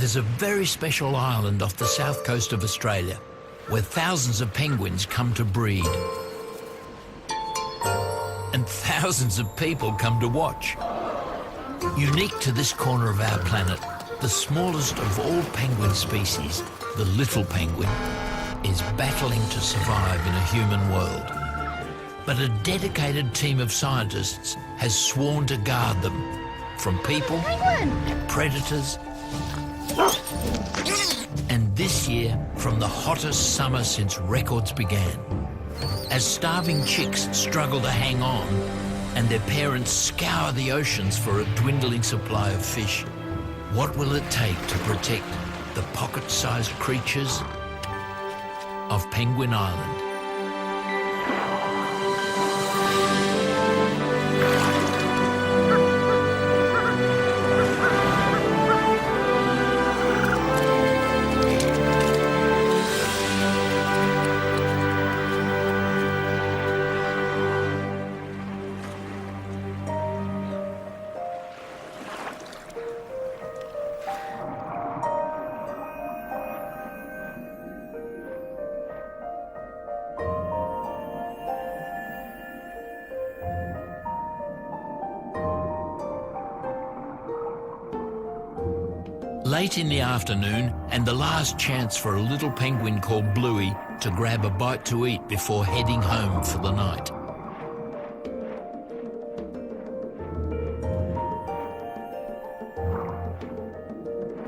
There's a very special island off the south coast of Australia where thousands of penguins come to breed. And thousands of people come to watch. Unique to this corner of our planet, the smallest of all penguin species, the little penguin, is battling to survive in a human world. But a dedicated team of scientists has sworn to guard them from people, predators, and this year from the hottest summer since records began. As starving chicks struggle to hang on and their parents scour the oceans for a dwindling supply of fish, what will it take to protect the pocket-sized creatures of Penguin Island? Late in the afternoon, and the last chance for a little penguin called Bluey to grab a bite to eat before heading home for the night.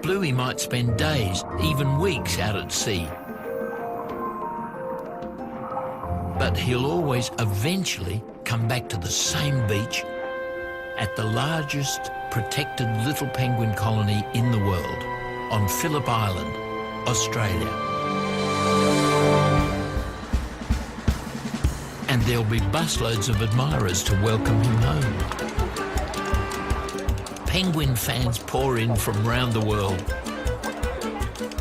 Bluey might spend days, even weeks out at sea. But he'll always eventually come back to the same beach at the largest protected little penguin colony in the world, on Phillip Island, Australia. And there'll be busloads of admirers to welcome him home. Penguin fans pour in from round the world.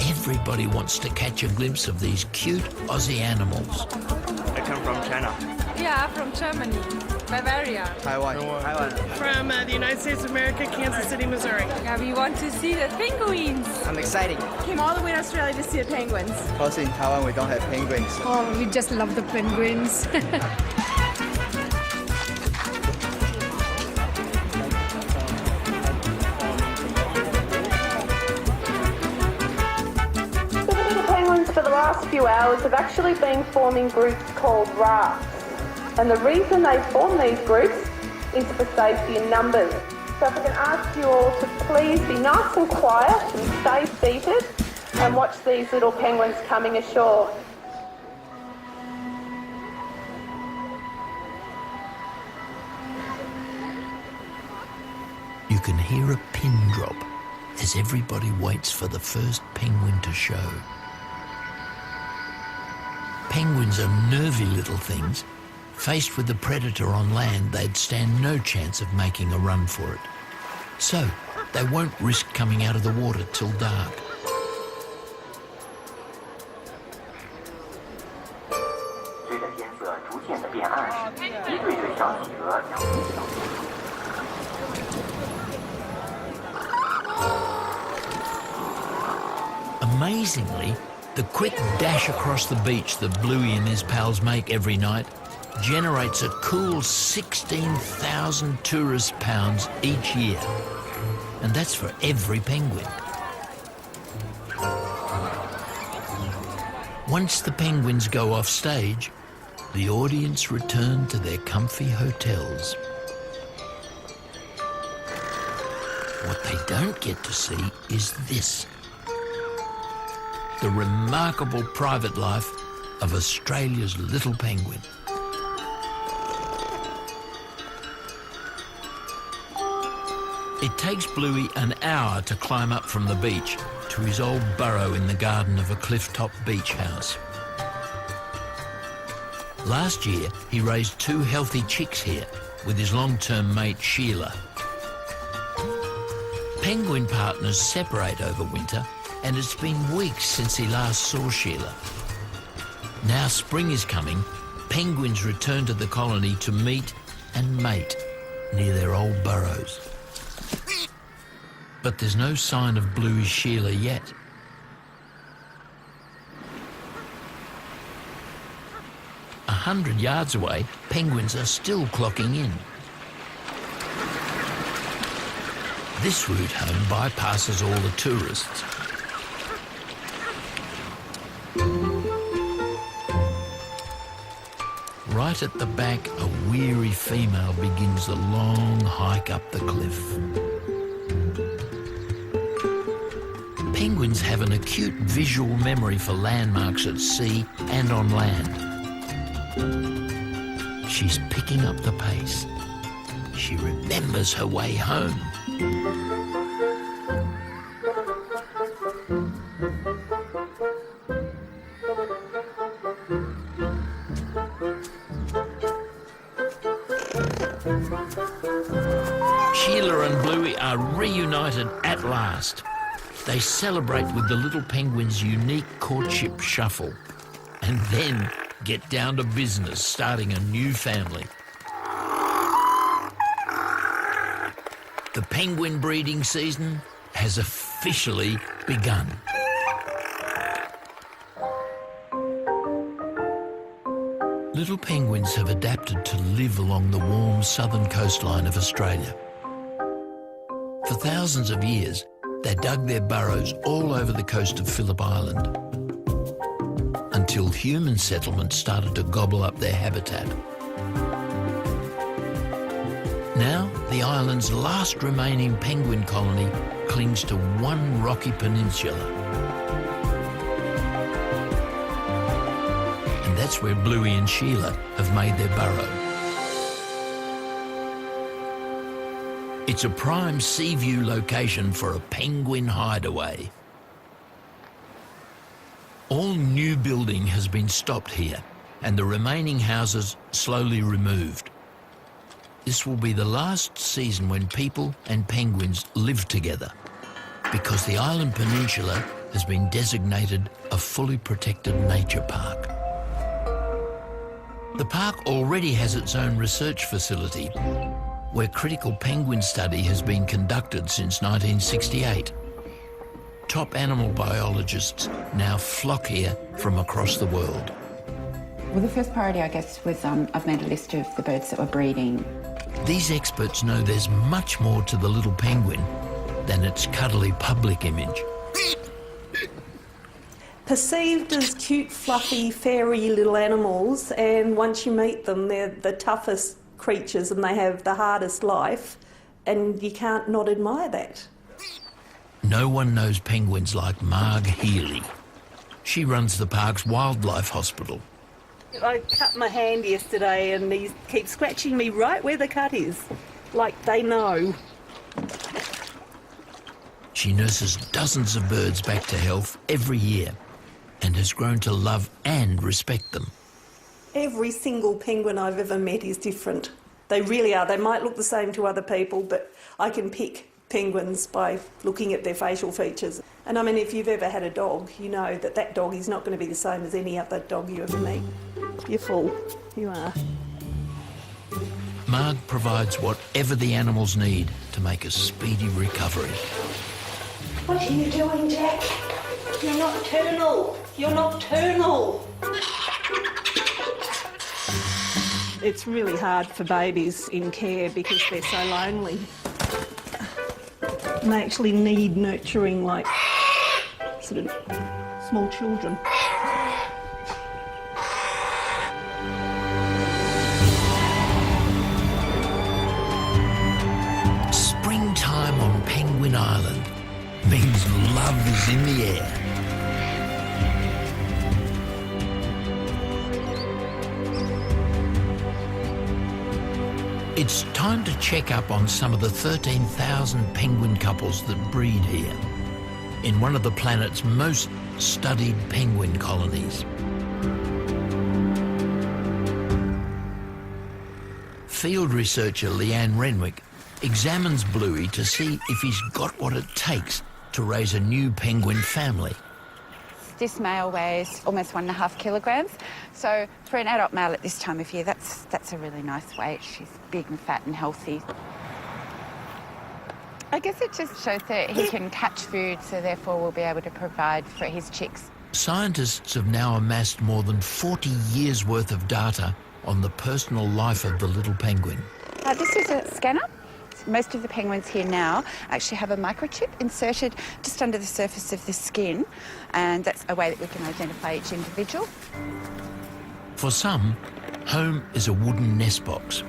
Everybody wants to catch a glimpse of these cute Aussie animals. I come from China. Yeah, from Germany, Bavaria. Taiwan. From the United States of America, Kansas City, Missouri. Yeah, we want to see the penguins. I'm excited. Came all the way to Australia to see the penguins. Because in Taiwan we don't have penguins. Oh, we just love the penguins. For the last few hours have actually been forming groups called rafts. And the reason they form these groups is for safety in numbers. So if I can ask you all to please be nice and quiet and stay seated and watch these little penguins coming ashore. You can hear a pin drop as everybody waits for the first penguin to show. Penguins are nervy little things. Faced with the predator on land, they'd stand no chance of making a run for it. So, they won't risk coming out of the water till dark. Amazingly, the quick dash across the beach that Bluey and his pals make every night generates a cool 16,000 tourist pounds each year. And that's for every penguin. Once the penguins go off stage, the audience return to their comfy hotels. What they don't get to see is this: the remarkable private life of Australia's little penguin. It takes Bluey an hour to climb up from the beach to his old burrow in the garden of a cliff-top beach house. Last year, he raised 2 healthy chicks here with his long-term mate Sheila. Penguin partners separate over winter, and it's been weeks since he last saw Sheila. Now spring is coming, penguins return to the colony to meet and mate near their old burrows. But there's no sign of Bluey Sheila yet. 100 yards away, penguins are still clocking in. This route home bypasses all the tourists. Right at the back, a weary female begins the long hike up the cliff. Penguins have an acute visual memory for landmarks at sea and on land. She's picking up the pace. She remembers her way home. Sheila and Bluey are reunited at last. They celebrate with the little penguin's unique courtship shuffle and then get down to business, starting a new family. The penguin breeding season has officially begun. Little penguins have adapted to live along the warm southern coastline of Australia. For thousands of years, they dug their burrows all over the coast of Phillip Island until human settlements started to gobble up their habitat. Now, the island's last remaining penguin colony clings to one rocky peninsula. And that's where Bluey and Sheila have made their burrow. It's a prime sea view location for a penguin hideaway. All new building has been stopped here and the remaining houses slowly removed. This will be the last season when people and penguins live together because the island peninsula has been designated a fully protected nature park. The park already has its own research facility where critical penguin study has been conducted since 1968. Top animal biologists now flock here from across the world. Well, the first priority, I guess, was I've made a list of the birds that were breeding. These experts know there's much more to the little penguin than its cuddly public image. Perceived as cute, fluffy, fairy little animals, and once you meet them, they're the toughest creatures and they have the hardest life, and you can't not admire that. No one knows penguins like Marg Healy. She runs the park's wildlife hospital. I cut my hand yesterday and he keeps scratching me right where the cut is, like they know. She nurses dozens of birds back to health every year and has grown to love and respect them. Every single penguin I've ever met is different. They really are. They might look the same to other people, but I can pick penguins by looking at their facial features. And I mean, if you've ever had a dog, you know that that dog is not going to be the same as any other dog you ever meet. You're full. You are. Marg provides whatever the animals need to make a speedy recovery. What are you doing, Jack? You're nocturnal. You're nocturnal. It's really hard for babies in care because they're so lonely. And they actually need nurturing like sort of small children. Springtime on Penguin Island means love is in the air. It's time to check up on some of the 13,000 penguin couples that breed here, in one of the planet's most studied penguin colonies. Field researcher Leanne Renwick examines Bluey to see if he's got what it takes to raise a new penguin family. This male weighs almost 1.5 kilograms. So for an adult male at this time of year, that's a really nice weight. She's big and fat and healthy. I guess it just shows that he can catch food, so therefore will be able to provide for his chicks. Scientists have now amassed more than 40 years' worth of data on the personal life of the little penguin. This is a scanner. Most of the penguins here now actually have a microchip inserted just under the surface of the skin, and that's a way that we can identify each individual. For some, home is a wooden nest box,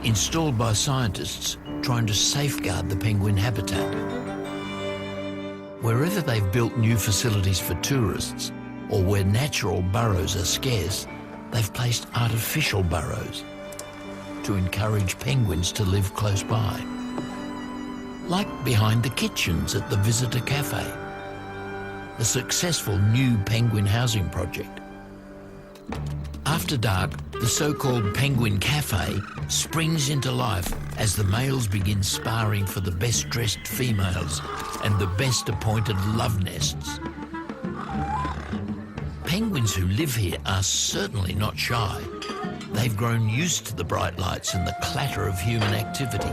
installed by scientists trying to safeguard the penguin habitat. Wherever they've built new facilities for tourists, or where natural burrows are scarce, they've placed artificial burrows to encourage penguins to live close by. Like behind the kitchens at the Visitor Cafe, a successful new penguin housing project. After dark, the so-called Penguin Cafe springs into life as the males begin sparring for the best-dressed females and the best-appointed love nests. Penguins who live here are certainly not shy. They've grown used to the bright lights and the clatter of human activity.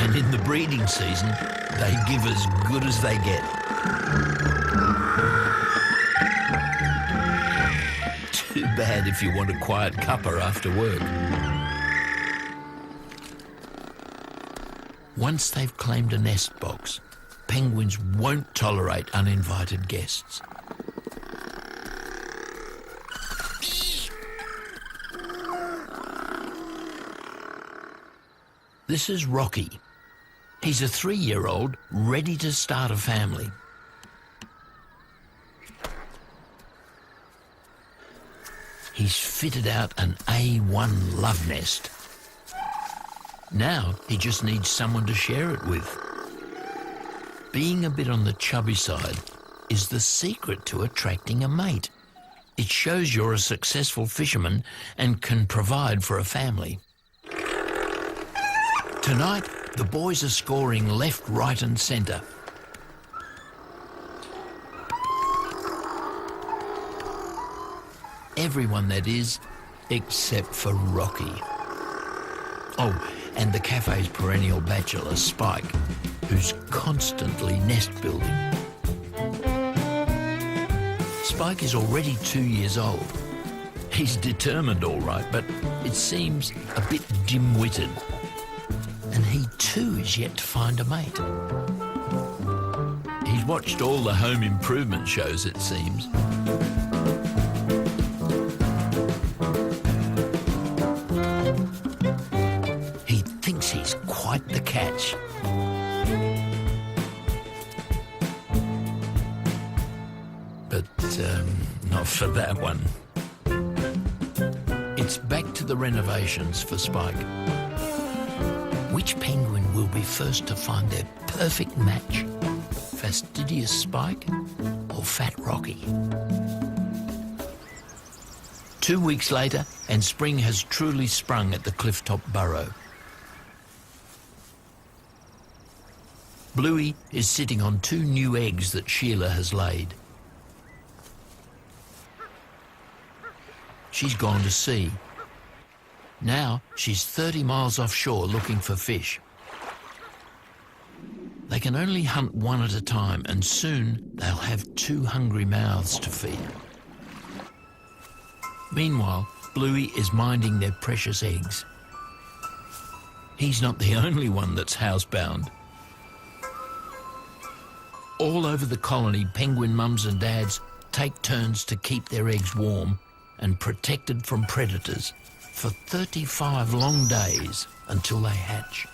And in the breeding season, they give as good as they get. Too bad if you want a quiet cuppa after work. Once they've claimed a nest box, penguins won't tolerate uninvited guests. This is Rocky. He's a 3-year-old ready to start a family. He's fitted out an A1 love nest. Now he just needs someone to share it with. Being a bit on the chubby side is the secret to attracting a mate. It shows you're a successful fisherman and can provide for a family. Tonight, the boys are scoring left, right and centre. Everyone, that is, except for Rocky. Oh, and the cafe's perennial bachelor, Spike, who's constantly nest building. Spike is already 2 years old. He's determined, all right, but it seems a bit dim-witted. And he too is yet to find a mate. He's watched all the home improvement shows, it seems. He thinks he's quite the catch. But not for that one. It's back to the renovations for Spike. Which penguin will be first to find their perfect match? Fastidious Spike or Fat Rocky? 2 weeks later, and spring has truly sprung at the clifftop burrow. Bluey is sitting on 2 new eggs that Sheila has laid. She's gone to sea. Now she's 30 miles offshore looking for fish. They can only hunt one at a time, and soon they'll have 2 hungry mouths to feed. Meanwhile, Bluey is minding their precious eggs. He's not the only one that's housebound. All over the colony, penguin mums and dads take turns to keep their eggs warm and protected from predators for 35 long days until they hatch.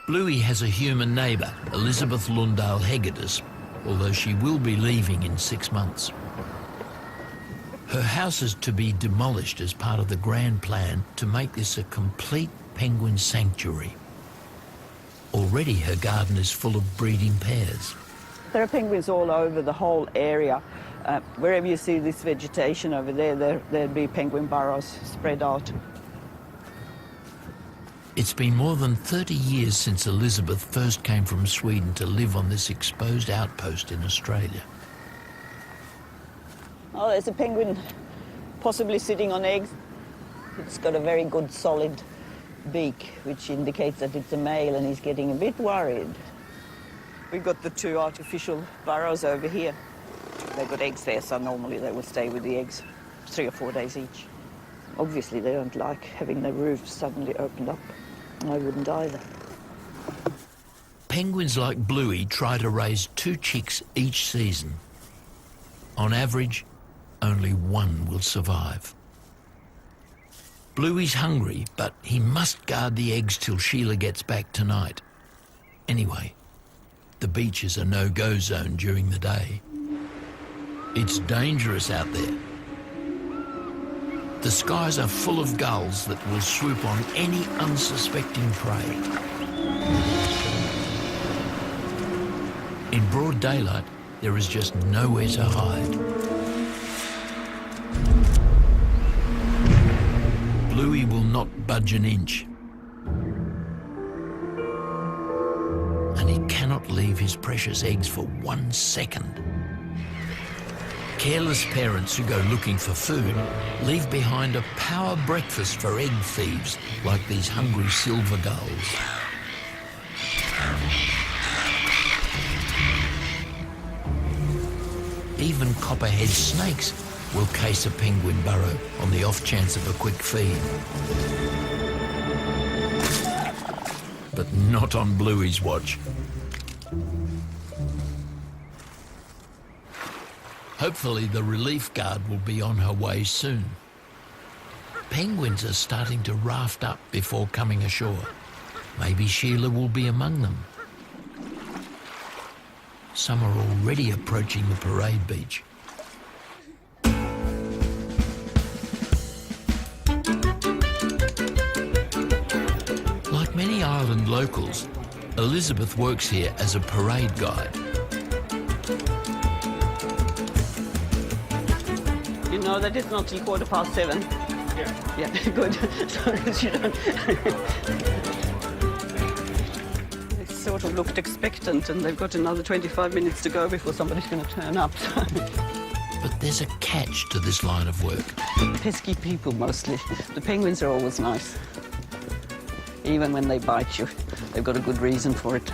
Bluey has a human neighbour, Elizabeth Lundahl Hegedus, although she will be leaving in 6 months. Her house is to be demolished as part of the grand plan to make this a complete penguin sanctuary. Already her garden is full of breeding pairs. There are penguins all over the whole area. Wherever you see this vegetation over there, there'd be penguin burrows spread out. It's been more than 30 years since Elizabeth first came from Sweden to live on this exposed outpost in Australia. Oh, there's a penguin possibly sitting on eggs. It's got a very good solid beak, which indicates that it's a male, and he's getting a bit worried. We've got the two artificial burrows over here. They've got eggs there, so normally they will stay with the eggs 3 or 4 days each. Obviously, they don't like having their roofs suddenly opened up. I wouldn't either. Penguins like Bluey try to raise 2 chicks each season. On average, only one will survive. Bluey's hungry, but he must guard the eggs till Sheila gets back tonight. Anyway, the beach is a no-go zone during the day. It's dangerous out there. The skies are full of gulls that will swoop on any unsuspecting prey. In broad daylight, there is just nowhere to hide. Bluey will not budge an inch. And he cannot leave his precious eggs for 1 second. Careless parents who go looking for food leave behind a power breakfast for egg thieves like these hungry silver gulls. Even copperhead snakes will case a penguin burrow on the off chance of a quick feed. But not on Bluey's watch. Hopefully the relief guard will be on her way soon. Penguins are starting to raft up before coming ashore. Maybe Sheila will be among them. Some are already approaching the parade beach. Like many island locals, Elizabeth works here as a parade guide. You know that it's not till 7:15? Yeah. Yeah, good. As long as you don't... They sort of looked expectant, and they've got another 25 minutes to go before somebody's going to turn up. But there's a catch to this line of work. Pesky people, mostly. The penguins are always nice. Even when they bite you, they've got a good reason for it.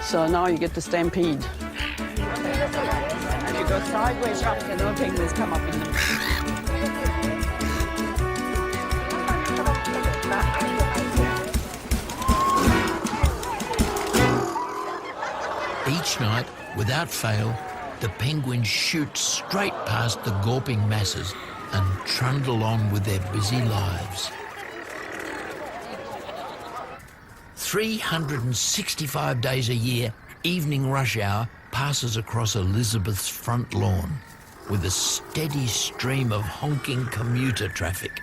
So now you get the stampede. And you go sideways up, and no penguins come up in them. Each night, without fail, the penguins shoot straight past the gawping masses and trundle on with their busy lives. 365 days a year, evening rush hour passes across Elizabeth's front lawn with a steady stream of honking commuter traffic.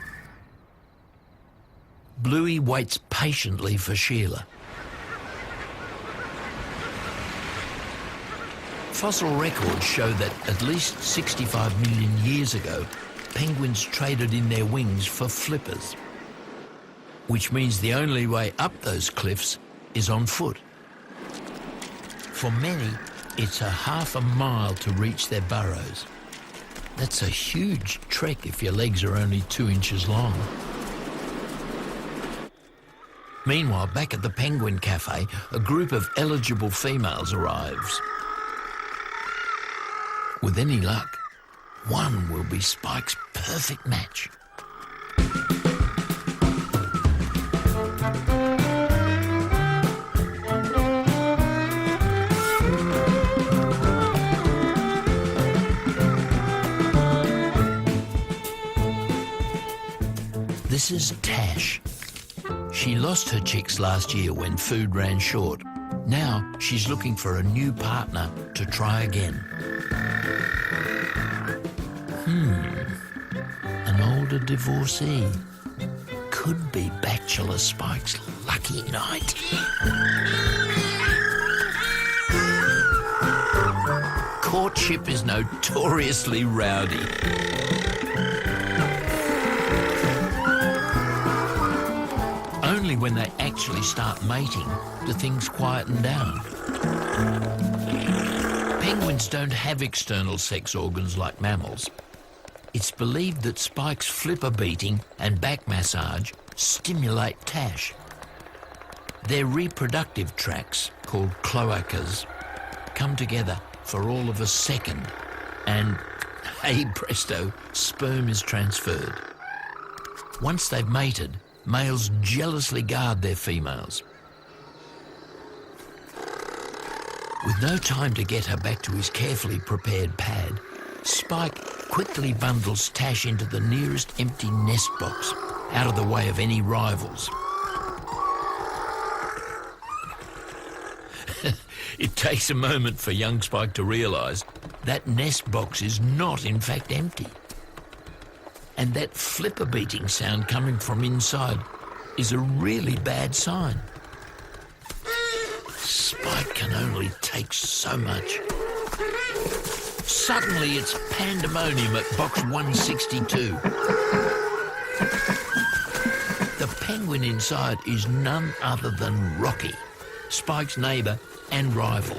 Bluey waits patiently for Sheila. Fossil records show that at least 65 million years ago, penguins traded in their wings for flippers, which means the only way up those cliffs is on foot. For many, it's a half a mile to reach their burrows. That's a huge trek if your legs are only 2 inches long. Meanwhile, back at the Penguin Cafe, a group of eligible females arrives. With any luck, one will be Spike's perfect match. This is Tash. She lost her chicks last year when food ran short. Now she's looking for a new partner to try again. An older divorcee. Could be Bachelor Spike's lucky night. Courtship is notoriously rowdy. Only when they actually start mating do things quieten down. Penguins don't have external sex organs like mammals. It's believed that Spike's flipper beating and back massage stimulate Tash. Their reproductive tracts, called cloacas, come together for all of a second and, hey presto, sperm is transferred. Once they've mated, males jealously guard their females. With no time to get her back to his carefully prepared pad, Spike quickly bundles Tash into the nearest empty nest box, out of the way of any rivals. It takes a moment for young Spike to realise that nest box is not in fact empty. And that flipper beating sound coming from inside is a really bad sign. Spike can only take so much. Suddenly it's pandemonium at box 162. The penguin inside is none other than Rocky, Spike's neighbour and rival.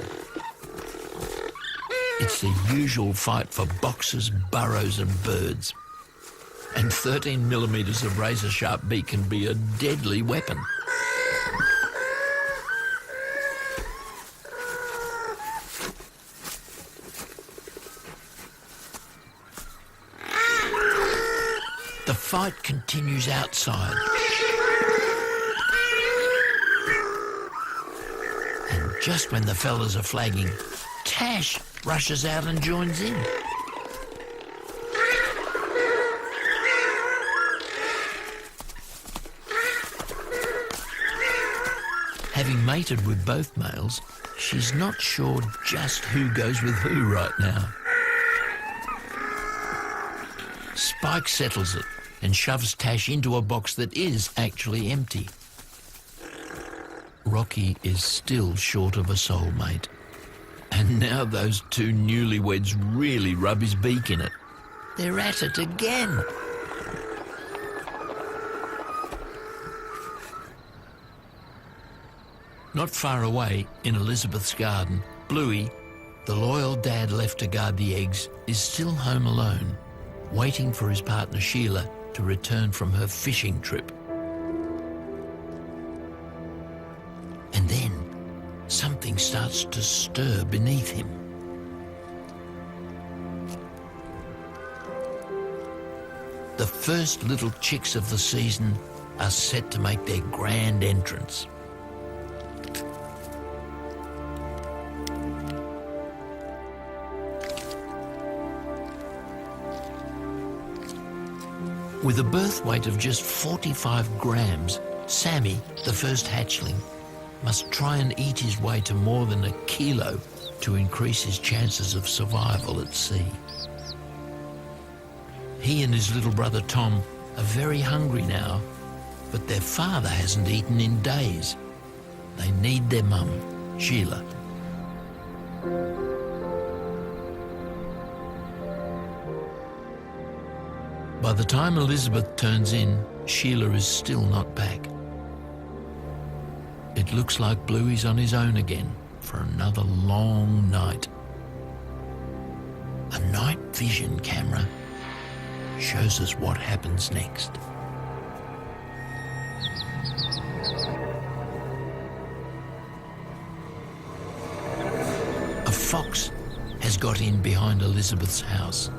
It's the usual fight for boxes, burrows and birds. And 13 millimetres of razor-sharp beak can be a deadly weapon. The fight continues outside. And just when the fellas are flagging, Tash rushes out and joins in. Having mated with both males, she's not sure just who goes with who right now. Spike settles it and shoves Tash into a box that is actually empty. Rocky is still short of a soulmate. And now those two newlyweds really rub his beak in it. They're at it again. Not far away, in Elizabeth's garden, Bluey, the loyal dad left to guard the eggs, is still home alone, waiting for his partner Sheila to return from her fishing trip. And then something starts to stir beneath him. The first little chicks of the season are set to make their grand entrance. With a birth weight of just 45 grams, Sammy, the first hatchling, must try and eat his way to more than a kilo to increase his chances of survival at sea. He and his little brother Tom are very hungry now, but their father hasn't eaten in days. They need their mum, Sheila. By the time Elizabeth turns in, Sheila is still not back. It looks like Bluey's on his own again for another long night. A night vision camera shows us what happens next. A fox has got in behind Elizabeth's house.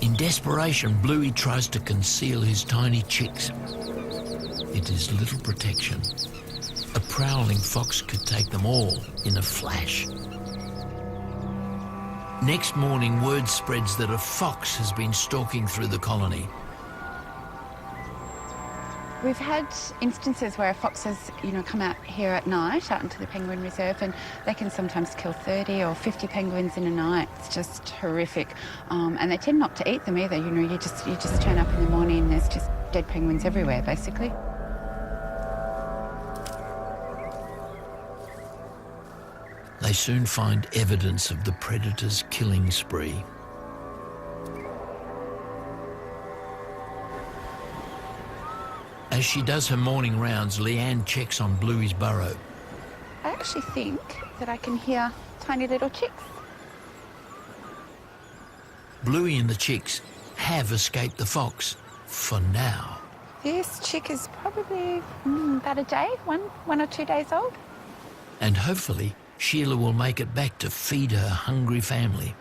In desperation, Bluey tries to conceal his tiny chicks. It is little protection. A prowling fox could take them all in a flash. Next morning, word spreads that a fox has been stalking through the colony. We've had instances where foxes, come out here at night, out into the penguin reserve, and they can sometimes kill 30 or 50 penguins in a night. It's just horrific. And they tend not to eat them either. You just turn up in the morning and there's just dead penguins everywhere, basically. They soon find evidence of the predator's killing spree. As she does her morning rounds, Leanne checks on Bluey's burrow. I actually think that I can hear tiny little chicks. Bluey and the chicks have escaped the fox, for now. This chick is probably about a day, one or 2 days old. And hopefully Sheila will make it back to feed her hungry family.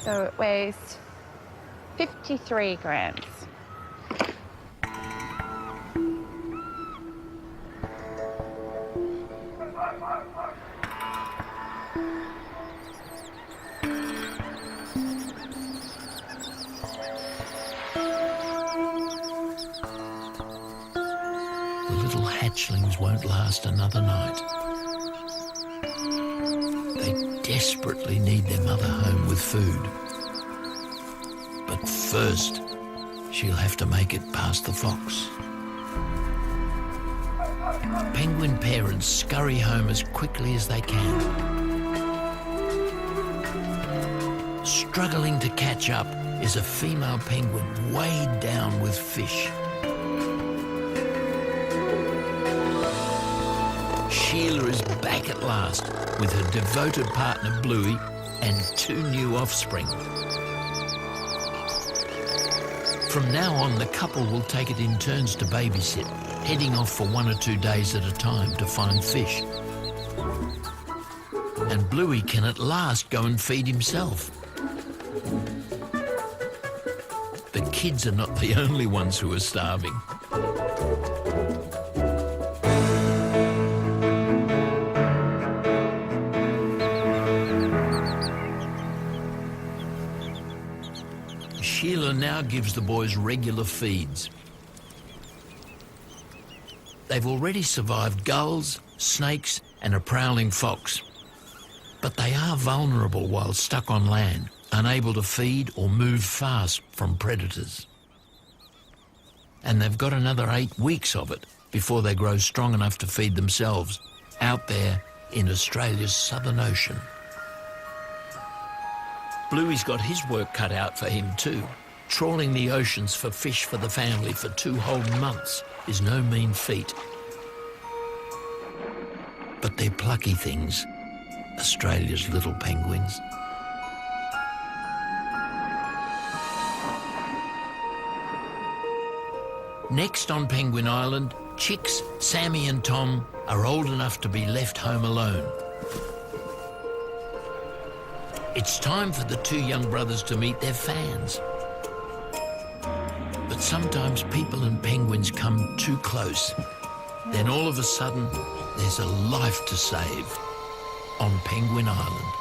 So it weighs 53 grams. The little hatchlings won't last another night. They desperately need their mother home with food. But first, she'll have to make it past the fox. Penguin parents scurry home as quickly as they can. Struggling to catch up is a female penguin weighed down with fish. Sheila is back at last with her devoted partner Bluey and 2 new offspring. From now on, the couple will take it in turns to babysit, heading off for 1 or 2 days at a time to find fish. And Bluey can at last go and feed himself. The kids are not the only ones who are starving. Sheila now gives the boys regular feeds. They've already survived gulls, snakes, and a prowling fox. But they are vulnerable while stuck on land, unable to feed or move fast from predators. And they've got another 8 weeks of it before they grow strong enough to feed themselves out there in Australia's Southern Ocean. Bluey's got his work cut out for him too. Trawling the oceans for fish for the family for 2 whole months is no mean feat. But they're plucky things, Australia's little penguins. Next on Penguin Island, chicks Sammy and Tom are old enough to be left home alone. It's time for the 2 young brothers to meet their fans. But sometimes people and penguins come too close. Then all of a sudden, there's a life to save on Penguin Island.